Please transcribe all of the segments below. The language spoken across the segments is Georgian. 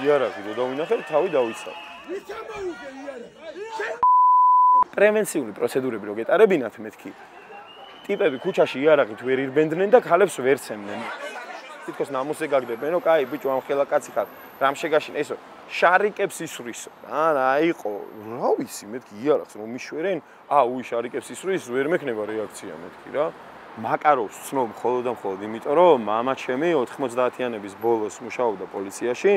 იარაღი რო დავინახებ, თავი დავიცავ. პრევენციული პროცედურები რო გეტარებინათ მეთქი. ტიპები ქუჩაში იარაღით ვერ ირბენდნენ და ქალებს ვერ ცემდნენ. თითქოს ნამოსზე გაგდებენ, რომ კაი, ბიჭო, ამ ხელა კაცი ხარ, რამ შეგაშინა, ესო, შარიკებს ისვრისო. რა იყო, რა ვიცი, მეთქი იარაღს რომ მიშვერენ, უი, შარიკებს ისვრის, ვერ მექნება რეაქცია მეთქი რა. მაკაროვს ცნობ მხოლოდ და მხოლოდ იმიტომ, რომ მამა ჩემი 90-იანების ბოლოს მუშაობდა პოლიციაში,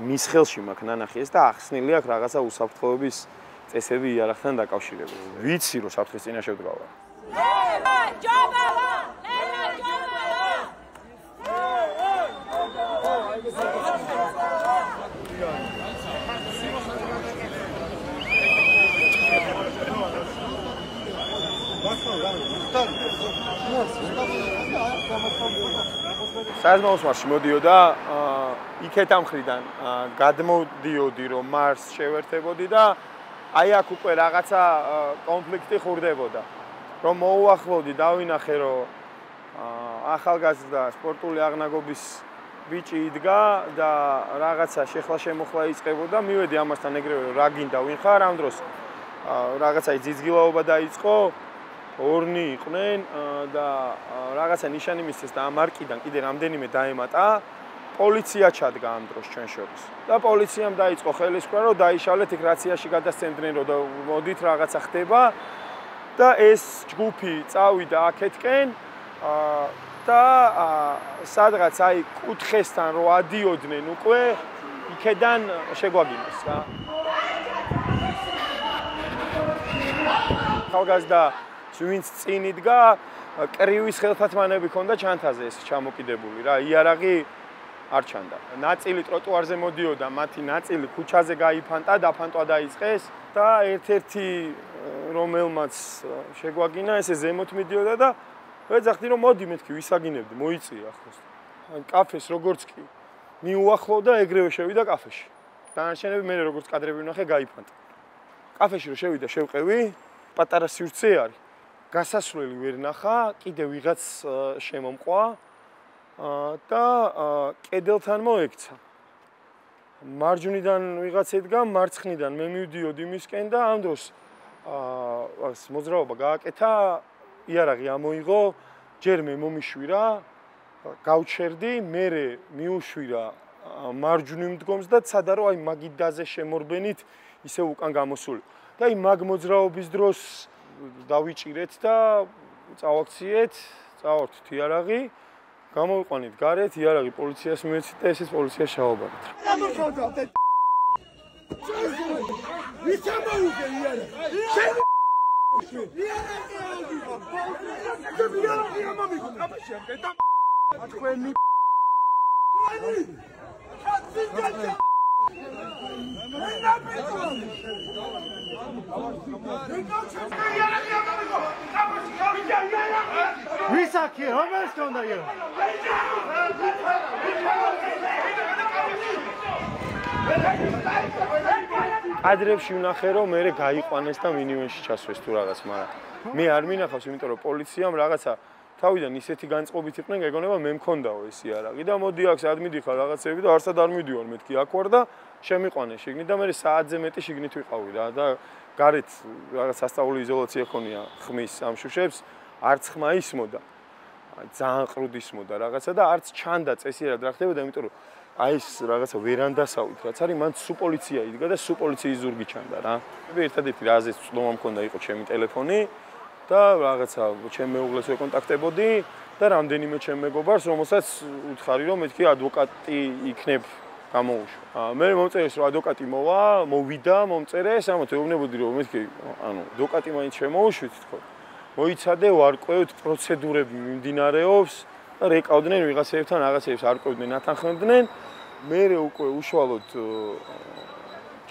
მის ხელში მაქვს ნანახი ეს და ახსნილი აქვს რაღაცა უსაფრთხოების წესები იარაღთან დაკავშირებით. ვიცი, რომ საფრთხის წინაშე ვდგავარ. საზმაოს მარში მოდიოდა იქეთ ამ მხრიდან გადმოდიოდი რომ მარს შევერთებოდი და აი აქ უკვე რაღაცა კონფლიქტი ხურდებოდა რომ მოუახლოვდი დავინახე რომ ახალგაზრდა სპორტული აღნაგობის ბიჭი იდგა და რაღაცა შეხლა-შემოხლა იწყებოდა მივედი ამასთან ეგრევე რა გინდა ვინ ხარ ამ დროს რაღაცა ძიძგილაობა დაიწყო ორნი იყვნენ და რაღაცა ნიშანი მისცეს და ამ არკიდან კიდე რამდენიმე დაემატა პოლიცია ჩადგა ამ დროს ჩვენ შორის და პოლიციამ დაიწყო ხელისყრა რომ დაიშალეთ იქ რაციაში გადასცემდნენ რომ მოდით რაღაცა ხდება და ეს ჯგუფი წავიდა აქეთკენ და სადღაც აი კუთხესთან რო ადიოდნენ უკვე იქედან შეგვაგინეს რა ხალგაზდა ვინც წინ იდგა კრივის ხელთათმანები ქონდა ჩანთაზე ეს ჩამოკიდებული რა იარაღი არ ჩანდა ნაწილი ტროტუარზე მოდიოდა მათი ნაწილი ქუჩაზე გაიფანტა დაფანტვა დაიწყეს და ერთ-ერთი რომელმაც შეგვაგინა ესე ზემოთ მიდიოდა და ვეძახდი რომ მოდი მეთქი ვისაგინებდი მოიწია ახლოს კაფეს როგორც კი მიუახლოვდა ეგრევე შევიდა კაფეში დანარჩენები მე როგორც კადრები ვნახე გაიფანტა კაფეში რო შევიდა შევყევი პატარა სივრცე არის გასასვლელი ვერ ნახა კიდე ვიღაც შემომყვა და კედელთან მოექცა მარჯვნიდან ვიღაც ედგა მარცხნიდან მე მივდიოდი მისკენ და ამ დროს მოძრაობა გააკეთა იარაღი ამოიღო ჯერ მე მომიშვირა გავჩერდი მე მიუშვირა მარჯვნივ მდგომს და ცადა რომ აი მაგიდაზე შემორბენით ისე უკან გამოსული და აი მაგ მოძრაობის დროს დავიჭირეთ და წავაქციეთ წავართ იარაღი გამოვიყვანით გარეთ იარაღი პოლიციას მიეცით და ესეც პოლიციას შევაბარეთ ვისაკი რომელს კონდა იო კადრებში ვნახე რომ მე გაიყვანეს და მინივენში ჩასვეს თუ რაღაც მაგრამ მე არ მინახავს იმიტომ რომ პოლიციამ რაღაცა თავიდან ისეთი განწყობით იყვნენ გეგონება მე მქონდაო ეს იარაღი და მოდი აქ სად მიდიხარ რაღაცები და არსად არ მიდივარ მეთქი აქ ვარ და შემიყვანე შიგნით და მე საათზე მეტი შიგნით ვიყავი რა და გარეთ რაღაც სასწაული იზოლაცია ხონია ხმის ამ შუშებს არც ხმა ისმოდა ძალიან ყრუდისმოდა რაღაცა და არც ჩანდა წესიერად რა ხდებოდა იმიტომ რომ აი ეს რაღაცა ვერანდასავით რაც არის მან სუ პოლიცია იდგა და სუ პოლიციის ზურგი ჩანდა რა მე ერთადერთი რაზეც ცდომა მქონდა იყო ჩემი ტელეფონი და რაღაცა ჩემ მეუღლეს ვეკონტაქტებოდი და რამდენიმე ჩემ მეგობარს რომელსაც უთხარი რომ მეთქი ადვოკატი იქნებ გამოუშვა მე მომწერეს რომ ადვოკატი მოვიდა მომწერეს ამათ ეუბნებოდი რომ მეთქი ანუ ადვოკატი მაინც შემოუშვით თქო მოიცადე ვარკვევთ პროცედურები მიმდინარეობს და რეკავდნენ ვიღაცებთან რაღაცებს არ ყვევდნენ ათანხმებდნენ მე უკვე უშუალოდ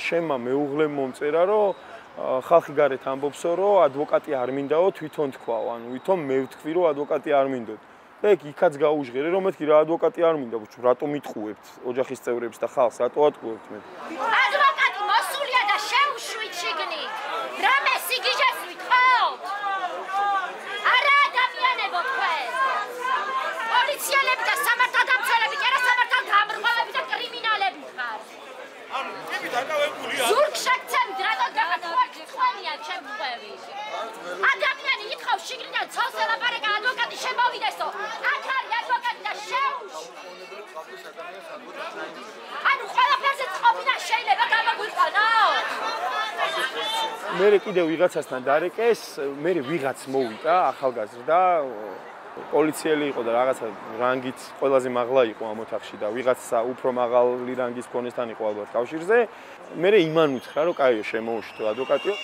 ჩემმა მეუღლემ მომწერა რომ ხალხი გარეთ ამბობსო რომ ადვოკატი არ მინდაო თვითონ თქვაო ანუ ვითომ მე ვთქვი რომ ადვოკატი არ მინდოდ და იქაც გაუჟღერე რომ მეთქი რა ადვოკატი არ მინდა რატომ იტყუებთ ოჯახის წევრებს და ხალხს რატო ატყუებთ მე ადვოკატი მოსულია და შეუშვით შიგნით რამე სიგიჟეს ვითხოვთ არა ადამიანებო თქვენ პოლიციელები და სამართალდამცველები კი არა სამართალდამრღვევები და კრიმინალები ხარ შიგნიდან ცოლს ელაპარაკა ადვოკატი შემოვიდესო. აქ არის ადვოკატი და შეუში. ანუ ყველაფერზე წყობიდან შეიძლება გამოგვიყვანო. მე კიდევ ვიღაცასთან დარეკეს, მე ვიღაც მოვიდა ახალგაზრდა პოლიციელი იყო და რაღაცა რანგით ყველაზე მაღლა იყო ამ ოთახში და ვიღაცა უფრო მაღალი რანგის მქონესთან იყო ალბათ კავშირზე. მე იმან უთხრა, რომ კაიო შემოუშვით ადვოკატიო.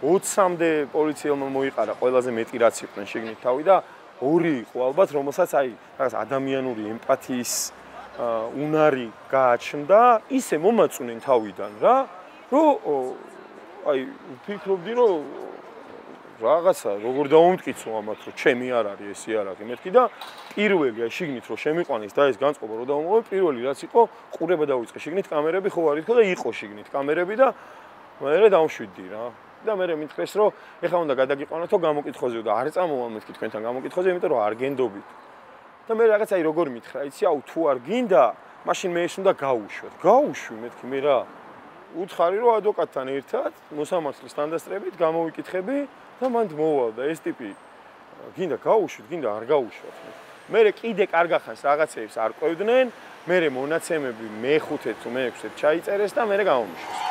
ოცამდე პოლიციელმა მოიყარა ყველაზე მეტი რაც იყვნენ შიგნით თავი და ორი იყო ალბათ რომელსაც აი რაღაც ადამიანური ემპათიის უნარი გააჩნდა ისე მომაწუნენ თავიდან რა რომ აი ვფიქრობდი რომ რაღაცა როგორ დავუმტკიცო ამათ რომ ჩემი არ არის ეს იარაღი მეთქი და პირველი აი შიგნით რომ შემიყვანეს და ეს განწყობა რომ დავუმოყე პირველი რაც იყო ყურება დავიწყე შიგნით კამერები ხო არ იყო და იყო შიგნით კამერები და მე დავშვიდი რა და მე მითხრეს რომ ეხლა უნდა გადაგიყვანოთო გამოკითხვაზე და არ წამოვალ მეთქი თქვენთან გამოკითხვაზე იმიტომ რომ არ გენდობით და მე რაღაც აი როგორ მითხრა იცი აუ თუ არ გინდა მაშინ მე ეს უნდა გაუშვათ გაუშვი მეთქი მე რა უთხარი რომ ადვოკატთან ერთად მოსამართლის თანდასწრებით გამოვიკითხები და მანდ მოვალ და ეს ტიპი გინდა გაუშვით გინდა არ გაუშვათ მე კიდე კარგახანს რაღაცეებს არ ყვევდნენ მე მონაცემები მე-5-ეთ თუ მე-6-ეთ ჩაიწერეს და მე გამომიშვეს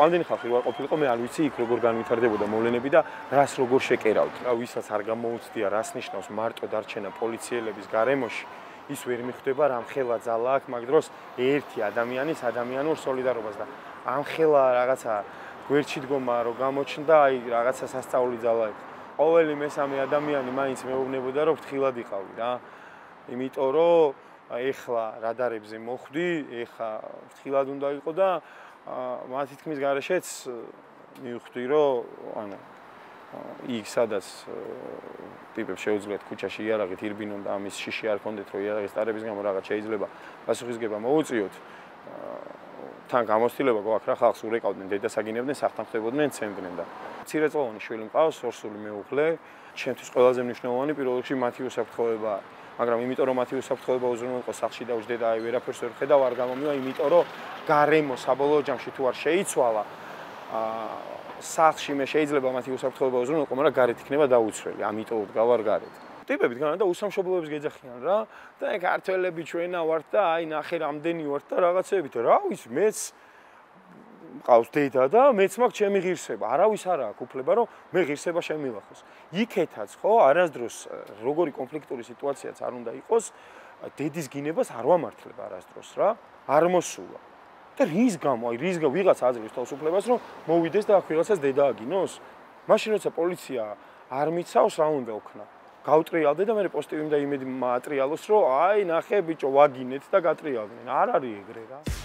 ამდენი ხალხი ვარ ყოფილიყო მე არ ვიცი იქ როგორ განვითარდებოდა მოვლენები და რას როგორ შეკერავთ რა ვისაც არ გამოუცდია რას ნიშნავს მარტო დარჩენა პოლიციელების გარემოში ის ვერ მიხვდება რამხელა ძალა აქვს მაგ დროს ერთი ადამიანის ადამიანურ სოლიდარობას და ამხელა რაღაცა გვერდში დგომა რომ გამოჩნდა აი რაღაცა სასწაული ძალა იყო ყოველი მესამე ადამიანი მაინც მეუბნებოდა რომ ფრთხილად იყავი რა იმიტომ რომ ეხლა რადარებზე მოხვდი ეხლა ფრთხილად უნდა იყო და მათი თქმის გარეშეც მივხვდი რომ ანუ იქ სადაც ტიპებს შეუძლიათ ქუჩაში იარაღით ირბინონ და ამის შიში არ ქონდეთ რომ იარაღის ტარების გამო რაღაც შეიძლება პასუხისგება მოუწიოთ თან გამოცდილება გვაქვს რა ხალხს ურეკავდნენ დედას აგინებდნენ სახთან ხდებოდნენ ცემდნენ და მცირეწლოვანი შვილი მყავს ორსული მეუღლე ჩემთვის ყველაზე მნიშვნელოვანი პირველ რიგში მათი უსაფრთხოებაა მაგრამ იმიტომ რომ მათი უსაფრთხოება უზრუნველყო სახლში დავждე და აი ვერაფერს ვერ ხედავ არ გამომივა იმიტომ რომ გარემო საბოლოო ჯამში თუ არ შეიცვალა სახლში მე შეიძლება მათი უსაფრთხოება უზრუნველყო მაგრამ გარეთ იქნება დაუცველი ამიტომ ვდგავარ გარეთ ტიპები დგანან და უსამშობლოებს გეძახიან რა და აი ქართველები ჩვენა ვართ და აი ნახე რამდენი ვართ და რაღაცეებით რა ვიცი მეც მყავს დედა და მეც მაქვს ჩემი ღირსება არავის არ აქვს უფლება რომ მე ღირსება შემილახოს იქეთაც ხო არასდროს როგორი კონფლიქტური სიტუაციაც არ უნდა იყოს დედის გინებას არ ვამართლებ არასდროს რა არ მოსულა და რის გამო აი რის გამო ვიღაც აძლევს თავისუფლებას რომ მოვიდეს და აქ ვიღაცას დედა აგინოს მაშინ როცა პოლიცია არ მიცავს რა უნდა ოქნა გავტრიალდე და მე პოზიტივი და იმედი მატრიალოს რომ აი ნახე ბიჭო ვაგინეთ და გატრიალდნენ არ არის ეგრე რა